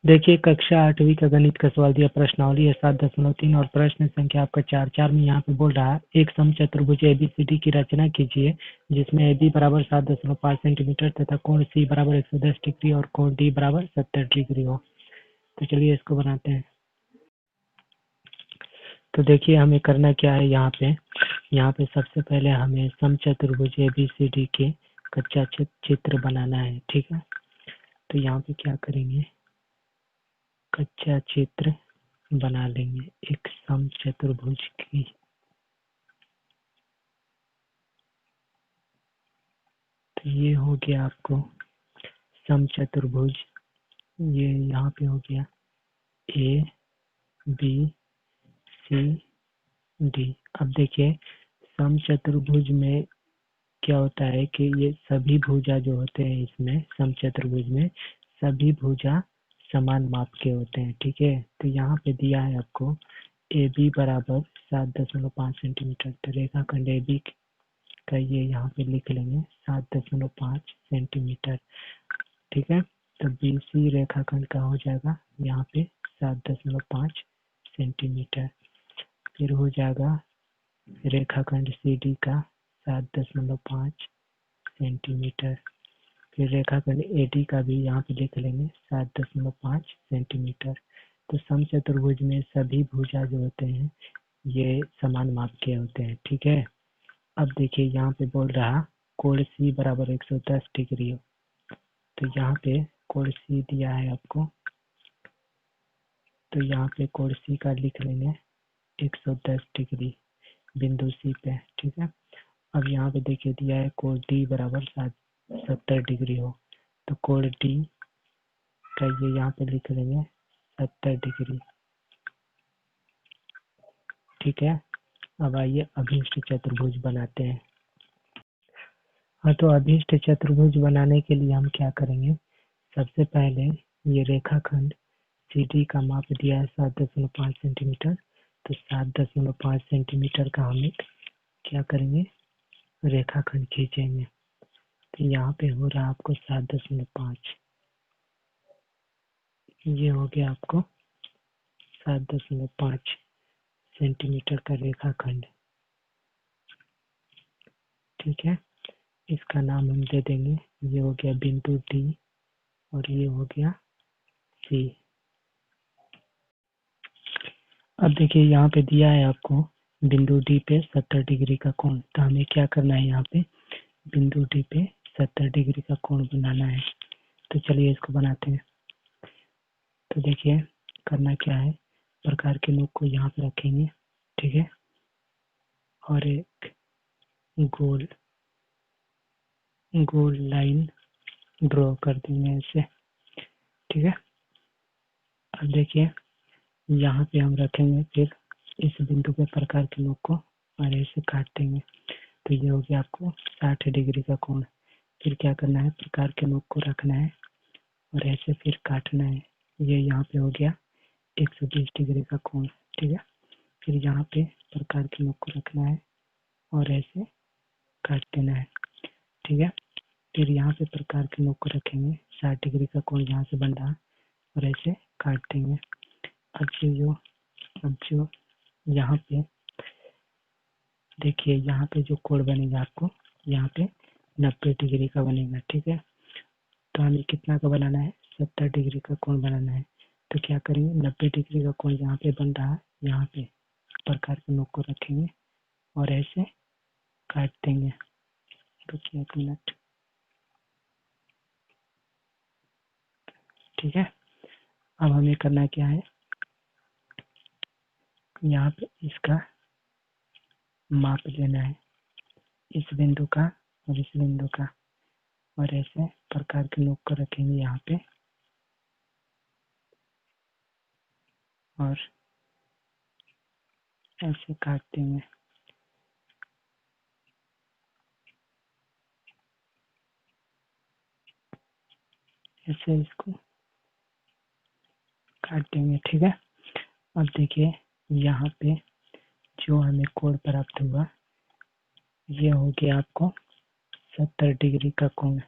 देखिए कक्षा 8वीं का गणित का सवाल दिया, प्रश्नावली है 7.3 और प्रश्न संख्या आपका 4 में यहाँ पे बोल रहा है एक समचतुर्भुज एबीसीडी की रचना कीजिए जिसमें AB बराबर 7.5 सेंटीमीटर तथा कोण C बराबर 110 डिग्री और कोण D बराबर 70 डिग्री हो। तो चलिए इसको बनाते हैं। तो देखिए हमें करना क्या है, यहाँ पे सबसे पहले हमें समचतुर्भुज एबीसीडी के कच्चा चित्र बनाना है, ठीक है। तो यहाँ पे क्या करेंगे, कच्चा चित्र बना लेंगे एक समचतुर्भुज की। तो ये हो गया आपको समचतुर्भुज, ये यहाँ पे हो गया ए बी सी डी। अब देखिए समचतुर्भुज में क्या होता है कि ये सभी भुजा जो होते हैं इसमें समचतुर्भुज में सभी भुजा समान माप के होते हैं, ठीक है। तो यहाँ पे दिया है आपको ए बी बराबर 7.5 सेंटीमीटर। तो रेखाखंड ए बी का ये यहाँ पे लिख लेंगे 7.5 सेंटीमीटर, ठीक है। तो बी सी रेखाखंड का हो जाएगा यहाँ पे 7.5 सेंटीमीटर। फिर हो जाएगा रेखाखंड सी डी का 7.5 सेंटीमीटर। फिर रेखाखंड ए डी का भी यहाँ पे लिख लेंगे 7.5 सेंटीमीटर। तो समचतुर्भुज में सभी भुजा जो होते हैं ये समान माप के होते हैं, ठीक है। अब देखिए यहाँ पे बोल रहा कोण C बराबर 110 डिग्री हो। तो यहाँ पे कोण C दिया है आपको, तो यहाँ पे कोण C का लिख लेंगे 110 डिग्री बिंदु C पे, ठीक है। अब यहाँ पे देखिए दिया है कोण D बराबर 70 डिग्री हो। तो कोण D का ये यहाँ पे लिख लेंगे 70 डिग्री, ठीक है। अब आइए अभिष्ट चतुर्भुज बनाते हैं। हाँ, तो अभिष्ट चतुर्भुज बनाने के लिए हम क्या करेंगे, सबसे पहले ये रेखाखंड CD का माप दिया है 7.5 सेंटीमीटर। तो 7.5 सेंटीमीटर का हम एक क्या करेंगे, रेखाखंड खींचेंगे। तो यहाँ पे हो रहा आपको 7.5, ये हो गया आपको 7.5 सेंटीमीटर का रेखाखंड, ठीक है। इसका नाम हम दे देंगे, ये हो गया बिंदु D और ये हो गया C। अब देखिए यहाँ पे दिया है आपको बिंदु D पे 70 डिग्री का कोण। तो हमें क्या करना है, यहाँ पे बिंदु D पे 70 डिग्री का कोण बनाना है। तो चलिए इसको बनाते हैं। तो देखिए करना क्या है, प्रकार के नोक को यहाँ पे रखेंगे, ठीक है। और एक गोल गोल लाइन ड्रॉ कर देंगे ऐसे, ठीक है। अब देखिए यहाँ पे हम रखेंगे फिर इस बिंदु पे प्रकार के नोक को और ऐसे काट देंगे। तो ये हो गया आपको 60 डिग्री का कोण। फिर क्या करना है, प्रकार के नोक को रखना है और ऐसे फिर काटना है। ये यहाँ पे हो गया 120 डिग्री का कोण, ठीक है। फिर यहाँ पे प्रकार के नोक को रखना है और ऐसे काट देना है, ठीक है। फिर यहाँ पे प्रकार के नोक को रखेंगे, 60 डिग्री का कोण यहाँ से बन रहा और ऐसे काट देंगे। अब जो यहाँ पे देखिए यहाँ पे जो कोण बनेगा आपको यहाँ पे 90 डिग्री का बनेगा, ठीक है। तो हमें कितना का बनाना है, 70 डिग्री का कोण बनाना है। तो क्या करेंगे, 90 डिग्री का कोण यहाँ पे बन रहा है, यहाँ पे प्रकार के नोक को रखेंगे और ऐसे काट देंगे। रुकिए एक मिनट, ठीक है। अब हमें करना क्या है, यहाँ पे इसका माप लेना है, इस बिंदु का और इस बिंदु का, और ऐसे प्रकार के नोक को रखेंगे यहाँ पे और ऐसे काट देंगे। ऐसे इसको काट देंगे, ठीक है। अब देखिए यहाँ पे जो हमें कोण प्राप्त हुआ ये हो गया आपको 70 डिग्री का कोण।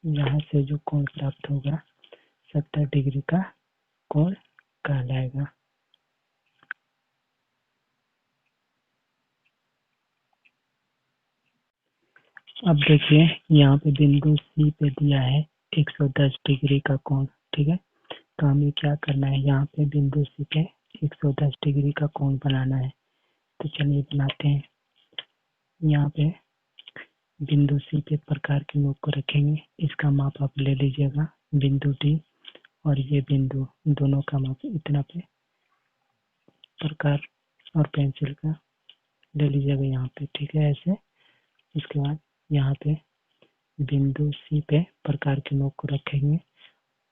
यहाँ से जो कोण प्राप्त होगा 70 डिग्री का कोण कहलाएगा। अब देखिए यहाँ पे बिंदु सी पे दिया है 110 डिग्री का कोण, ठीक है। तो हमें क्या करना है, यहाँ पे बिंदु सी पे 110 डिग्री का कोण बनाना है। तो चलिए बनाते हैं। यहाँ पे बिंदु सी पे प्रकार की नोक को रखेंगे, इसका माप आप ले लीजिएगा, बिंदु डी और ये बिंदु दोनों का माप इतना पे प्रकार और पेंसिल का ले लीजिएगा यहाँ पे, ठीक है ऐसे। इसके बाद यहाँ पे बिंदु सी पे प्रकार के नोक को रखेंगे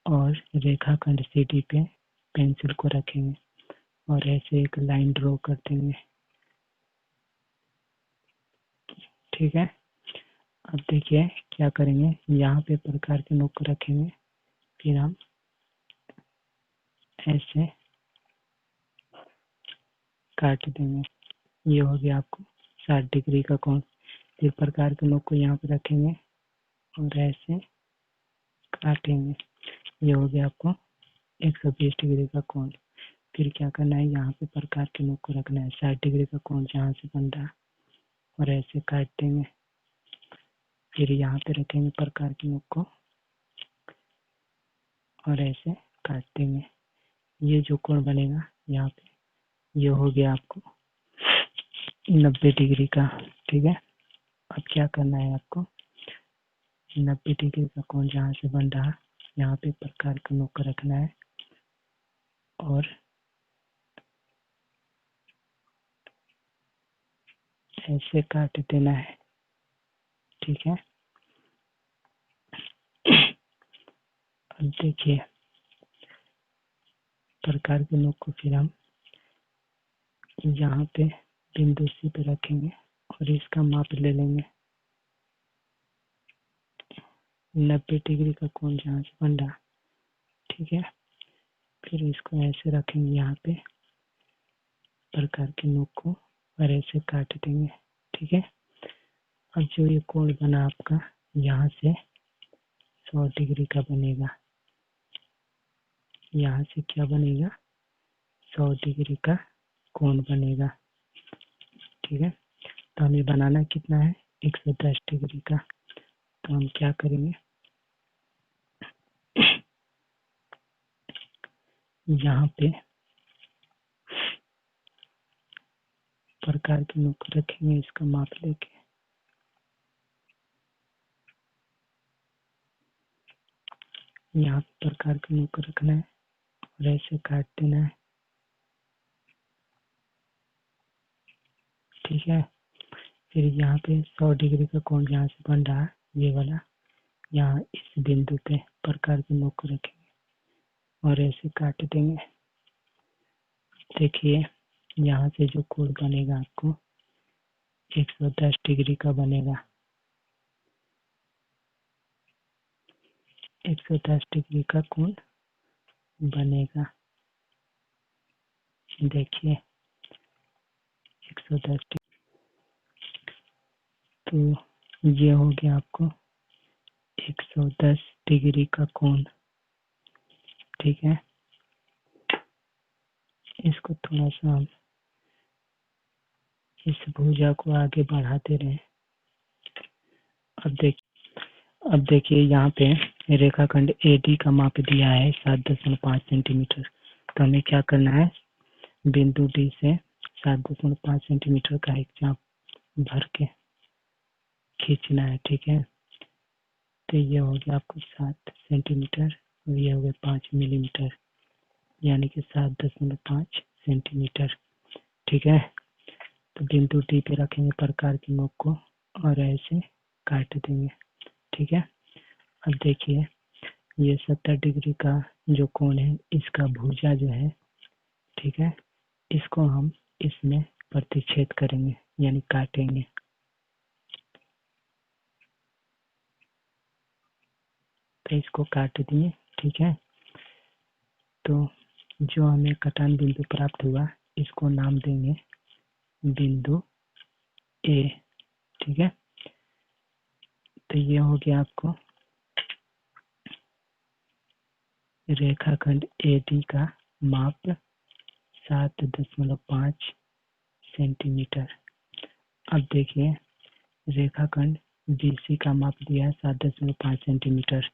और रेखाखंड सी डी पे पेंसिल को रखेंगे और ऐसे एक लाइन ड्रॉ कर देंगे, ठीक है। अब देखिए क्या करेंगे, यहाँ पे प्रकार के नोक को रखेंगे, फिर हम ऐसे काट देंगे। ये हो गया आपको 60 डिग्री का कोण। फिर प्रकार के नोक को यहाँ पे रखेंगे और ऐसे काटेंगे। ये हो गया आपको 120 डिग्री का कोण। फिर क्या करना है, यहाँ पे प्रकार के नोक को रखना है, 60 डिग्री का कोण जहाँ से बन रहा है और ऐसे काट देंगे। फिर यहाँ पे रखेंगे प्रकार के नोक को और ऐसे काट देंगे। ये जो कोण बनेगा यहाँ पे, ये हो गया आपको 90 डिग्री का, ठीक है। अब क्या करना है आपको, 90 डिग्री का कोण जहाँ से बन रहा, यहाँ पे प्रकार का नोक रखना है और ऐसे काट देना है, ठीक है। अब देखिए प्रकार के नोक को फिर हम यहाँ पे बिंदु सी पे रखेंगे और इसका माप ले लेंगे, 90 डिग्री का कोण जहाँ से बन रहा, ठीक है। फिर इसको ऐसे रखेंगे यहाँ पे प्रकार के नोक को और ऐसे काट देंगे, ठीक है। अब जो ये कोण बना आपका, यहाँ से 100 डिग्री का बनेगा। यहाँ से क्या बनेगा, 100 डिग्री का कोण बनेगा, ठीक है। तो हमें बनाना कितना है, 110 डिग्री का। तो हम क्या करेंगे, यहाँ पे प्रकार के नोक रखेंगे, इसका माप लेके यहाँ पे प्रकार के नोक रखना है और ऐसे काट देना है, ठीक है। फिर यहाँ पे 100 डिग्री का कोण जहाँ से बन रहा है, ये वाला, यहाँ इस बिंदु पे प्रकार के नोक को रखेंगे और ऐसे काट देंगे। देखिए यहाँ से जो कोण बनेगा आपको 110 डिग्री का बनेगा, 110 डिग्री का कोण बनेगा। देखिए 110 डिग्री, तो ये हो गया आपको 110 डिग्री का कोण, ठीक है। इसको थोड़ा सा हम इस भुजा को आगे बढ़ाते रहे। अब देखिए यहाँ पे रेखाखंड AD का माप दिया है 7.5 सेंटीमीटर। तो हमें क्या करना है, बिंदु D से 7.5 सेंटीमीटर का एक चाप भर के खींचना है, ठीक है। तो ये हो गया आपको 7 सेंटीमीटर और ये हो गया 5 मिलीमीटर, यानी कि 7.5 सेंटीमीटर, ठीक है। तो बिंदु डी पे रखेंगे प्रकार की नोक को और ऐसे काट देंगे, ठीक है। अब देखिए ये 70 डिग्री का जो कोण है, इसका भुजा जो है, ठीक है, इसको हम इसमें प्रतिच्छेद करेंगे यानी काटेंगे। तो इसको काट दिए, ठीक है। तो जो हमें कटान बिंदु प्राप्त हुआ, इसको नाम देंगे बिंदु ए, ठीक है। तो ये हो गया आपको रेखाखंड AD का माप 7.5 सेंटीमीटर। अब देखिए रेखाखंड BC का माप दिया है 7.5 सेंटीमीटर,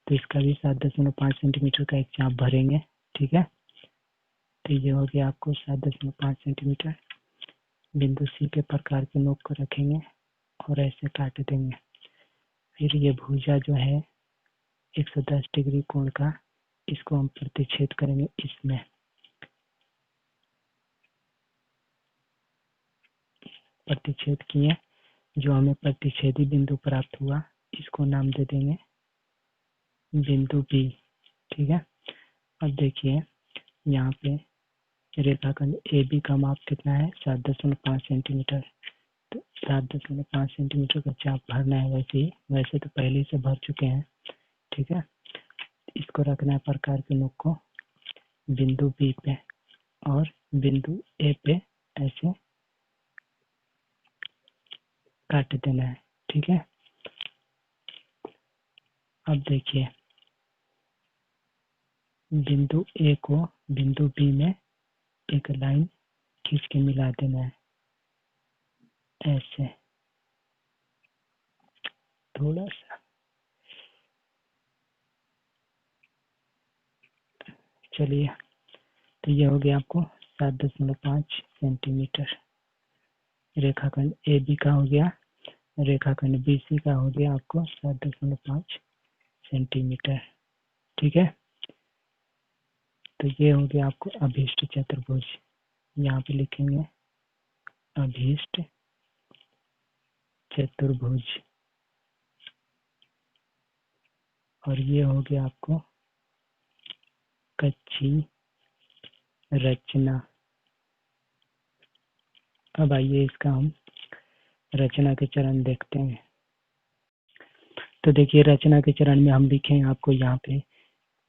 तो इसका भी 7.5 सेंटीमीटर का एक चाप भरेंगे। ठीक है, तो ये हो गया आपको 7.5 सेंटीमीटर। बिंदु C के प्रकार के नोक को रखेंगे और ऐसे काट देंगे। फिर ये भुजा जो है 110 डिग्री कोण का, इसको हम प्रतिच्छेद करेंगे इसमें। प्रतिच्छेद किए, जो हमें प्रतिच्छेदी बिंदु प्राप्त हुआ इसको नाम दे देंगे बिंदु B। ठीक है, अब देखिए यहाँ पे रेखाखंड AB का माप कितना है 7.5 सेंटीमीटर। तो 7.5 सेंटीमीटर का चाप भरना है। वैसे तो पहले से भर चुके हैं। ठीक है, इसको रखना है प्रकार के नोक को बिंदु B पे और बिंदु A पे ऐसे काट देना है। ठीक है, अब देखिए बिंदु A को बिंदु B में एक लाइन खींच के मिला देना है ऐसे थोड़ा सा। चलिए, तो ये हो गया आपको 7.5 सेंटीमीटर। रेखाखंड AB का हो गया, रेखाखंड BC का हो गया आपको 7.5 सेंटीमीटर। ठीक है, तो ये हो गया आपको अभीष्ट चतुर्भुज। यहाँ पे लिखेंगे अभीष्ट चतुर्भुज। और ये हो गया आपको कच्ची रचना। अब आइए इसका हम रचना के चरण देखते हैं। तो देखिए रचना के चरण में हम लिखे आपको यहाँ पे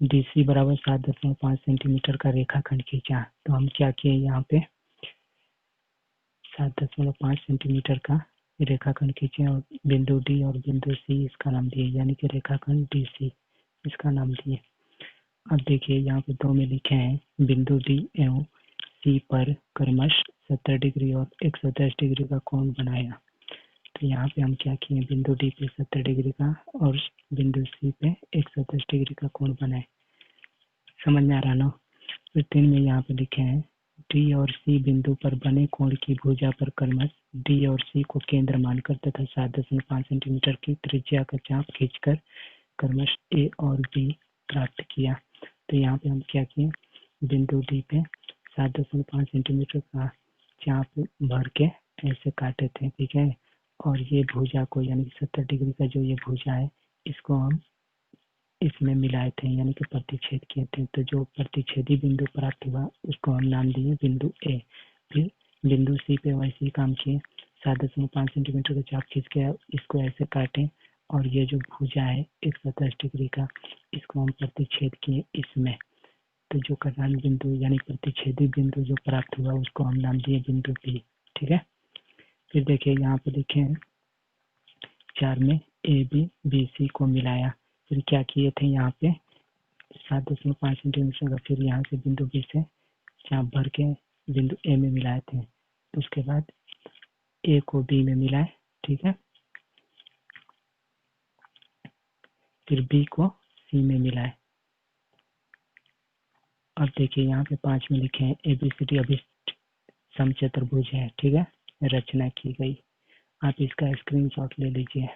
DC बराबर 7.5 सेंटीमीटर का रेखाखंड खींचा। तो हम क्या किए यहाँ पे 7.5 सेंटीमीटर का रेखाखंड खींचे और बिंदु D और बिंदु C इसका नाम दिए, यानी कि रेखाखंड DC इसका नाम दिए। अब देखिए यहाँ पे 2 में लिखे हैं बिंदु D एवं C पर क्रमश 70 डिग्री और 110 डिग्री का कोण बनाया। तो यहाँ पे हम क्या किए बिंदु D पे 70 डिग्री का और बिंदु C पे 110 डिग्री का कोण बनाए। समझ में आ रहा ना। फिर 3 में यहाँ पे लिखे हैं D और C बिंदु पर बने कोण की भुजा पर क्रमश D और C को केंद्र मानकर तथा 7.5 सेंटीमीटर की त्रिज्या का चाप खींचकर क्रमश A और B प्राप्त किया। तो यहाँ पे हम क्या किए बिंदु D पे 7.5 सेंटीमीटर का चाप भर के ऐसे काटे थे। ठीक है, और ये भुजा को यानी 70 डिग्री का जो ये भुजा है इसको हम इसमें मिलाए थे, यानी कि प्रतिच्छेद किए थे। तो जो प्रतिच्छेदी बिंदु प्राप्त हुआ उसको हम नाम दिए बिंदु A। फिर बिंदु C पे वैसे ही काम किए, 7.5 सेंटीमीटर का चाप खींच के इसको ऐसे काटे और ये जो भुजा है 110 डिग्री का इसको हम प्रतिच्छेद किए इसमें। तो जो कटान बिंदु यानी प्रतिच्छेदी बिंदु जो प्राप्त हुआ उसको हम नाम दिए बिंदु B। ठीक है, फिर देखिए यहाँ पे लिखे हैं 4 में AB BC को मिलाया। फिर क्या किए थे यहाँ पे 7.5 सेंटीमीटर का फिर यहाँ से बिंदु B से चाप भर के बिंदु A में मिलाए थे। तो उसके बाद A को B में मिलाए। ठीक है, फिर B को C में मिलाए। अब देखिए यहाँ पे 5 में लिखे हैं ABCD अभिष्ट समचतुर्भुज है। ठीक है, रचना की गई। आप इसका स्क्रीनशॉट ले लीजिए।